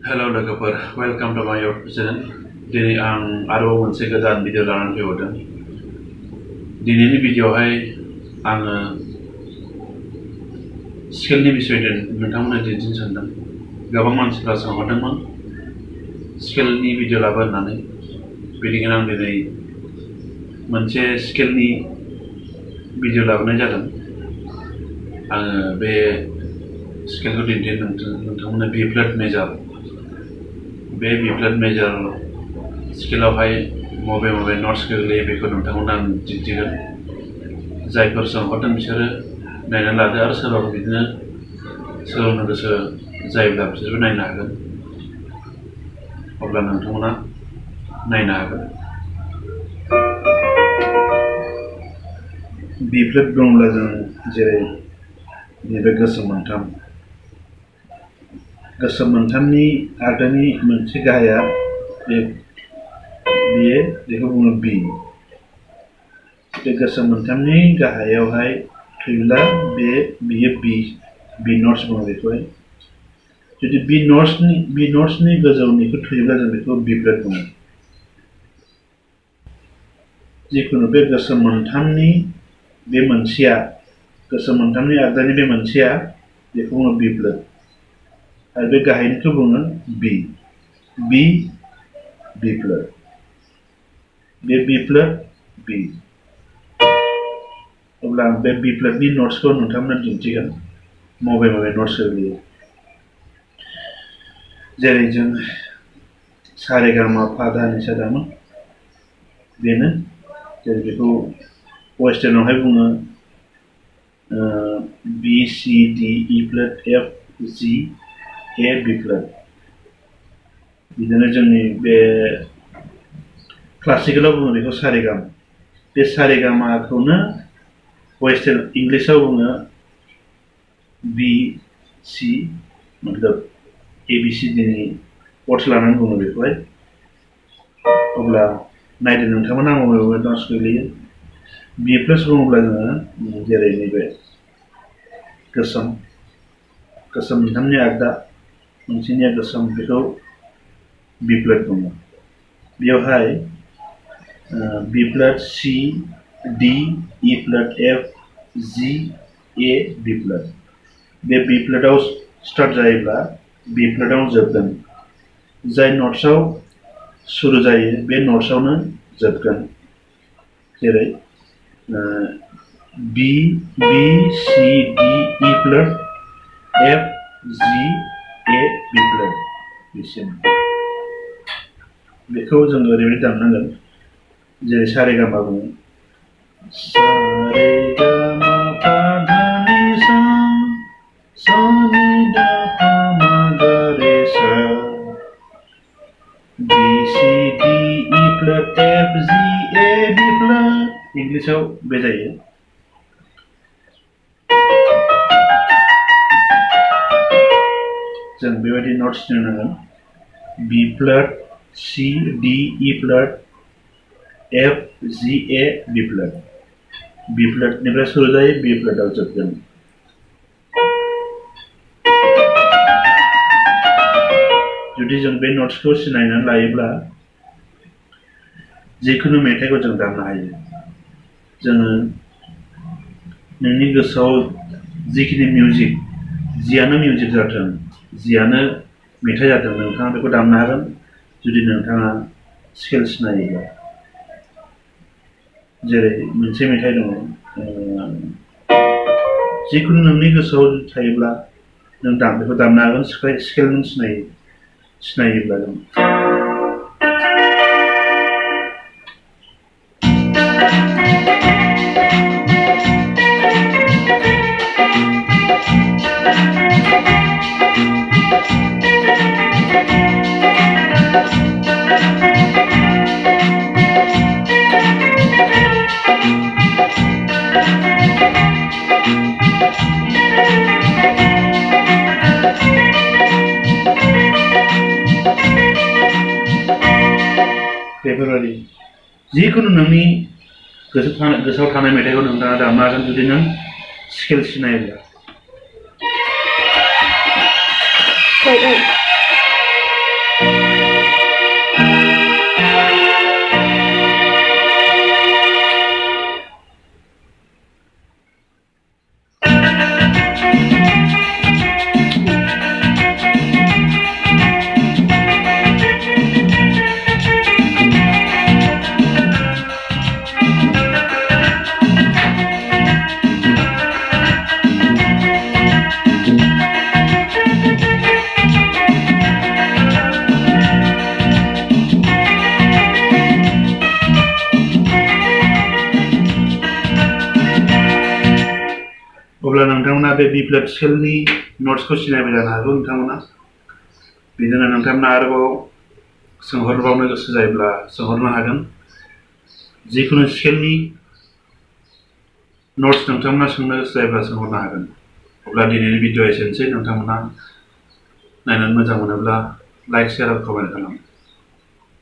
Hello लोगोफोर welcome to my YouTube channel दिनै आं आरोबाव मोनसे गोदान भिडिअ लानानै फैबावदों दिनैनि भिडिअआवहाय आङो स्केलनि बिसयै नोंथांमोननो दिन्थिनो सानदों गोबां मानसिफ्रा सोंहरदोंमोन स्केलनि भिडिअ लाबो होननानै बेनिखायनो आं दिनै मोनसे स्केलनि भिडिअ लाबोनाय जादों आङो बे स्केलखौ दिन्थिनो नोंथांमोननो बि फ्लेट मेजार बे बिफ्लेट मेजर स्केलावहाय मबे नट्स गोग्लैयो बेखौ नोंथांमोननो आं दिन्थिगोन जायफोर सोंहरदों बिसोरो नायनानै लादो आरो सोरबाफोर बिदिनो सोलोंनो गोसो जायोब्ला बिसोरबो नायनो हागोन अब्ला नोंथांमोना नायनो हागोन बिफ्लेट बुङोब्ला जों जेरै नैबे गोसोम मोनथामनि आगदानि मोनसे गाहाया बेखौ बुङो बि बे गोसोम मोनथामनि गाहायावहाय थैब्ला बियो बि नट्स बुङो बेखौहाय जुदि बि नट्सनि गोजौनिखौ थैब्ला जों बेखौ बि फ्लेट बुङो जिखुनु बे गोसोम मोनथामनि बे मोनसेया गोसोम मोनथामनि आगदानि बे मोनसेया बेखौ बुङो बि फ्लेट आरो बे गाहायनिखौ बुङो बि फ्लेट बे बि फ्लेट बि अब्ला आं बे बि फ्लेटनि नट्सखौ नोंथांमोननो दिन्थिगोन मबे नट्स गोग्लैयो जेरै जों सा रे गा मा पा धा नि सा दामोन बेनो जेरै बेखौ वेस्टार्नआवहाय बुङो बि सि डि इ फ्लेट एफ जि ए बि फ्लेट बिदिनो जोंनि बे क्लासिकेलाव बुङो बेखौ सा रे गा मा बे सा रे गा माखौनो वेस्टार्न इंलिसाव बुङो बि सि मतलब ए बि सि डि नि वर्ड्स लानानै बुङो बेखौहाय अब्ला नायदो नोंथांमोना मबे नट्स गोग्लैयो बि प्लास बुङोब्ला जोङो जेरै नैबे गोसोम मोनथामनि आगदा मोनसेनिया गोसोम बेखौ बि फ्लेट बुङो बेयावहाय बि फ्लेट सि डि इ फ्लेट एफ जि ए बि फ्लेट बे बि फ्लेटआव स्टार्ट जायोब्ला बि फ्लेटआव जोबगोन जाय नट्सआव सुरु जायो बे नट्सआवनो जोबगोन जेरै बि सि डि इ फ्लेट एफ जि ए बि फ्लेट बिसिम बेखौ जों ओरैबायदि दामनांगोन जेरै सा रे गा मा बुङो सा रे गा मा पा धा नि सा नि दा पा मा गा रे सा बि सि डि इ फ्लेट एफ जि ए बि फ्लेट इंलिसाव बे जायो जों बेबायदि नट्स दोननांगोन बि फ्लेट सि डि इ फ्लेट एफ जि ए बि फ्लेट बि फ्लेटनिफ्राय सुरु जायो बि फ्लेटआव जोबगोन जुदि जों बे नट्सखौ सिनायनानै लायोब्ला जिखुनु मेथाइखौ जों दामनो हायो जोङो नोंनि गोसोआव जिखिनि मिउजिक जियानो मिउजिक जाथों जियानो मेथाइ जाथों नोंथाङा बेखौ दामनो हागोन जुदि नोंथाङा स्केल सिनायोब्ला जेरै मोनसे मेथाइ दङ जिखुनु नोंनि गोसोआव थायोब्ला नों बेखौ दामनो हागोन स्केल नों सिनायोब्ला जों बेफोरबायदि जिखुनु नोंनि गोसोआव थानाय मेथाइखौ नोंथाङा दामनो हागोन जुदि नों स्केल सिनायोब्ला बे बि फ्लेट स्केलनि नट्सखौ सिनायबाय जानो हागौ नोंथांमोना। बिदिनो नोंथांमोना आरोबाव सोंहरबावनो गोसो जायोब्ला सोंहरनो हागोन। जिखुनु स्केलनि नट्स नोंथांमोना सोंनो गोसो जायोब्ला सोंहरनो हागोन। अब्ला दिनैनि भिडिअ'आ एसेनोसै। नोंथांमोना नायनानै मोजां मोनोब्ला लाइक शेयार आरो कमेन्ट खालाम।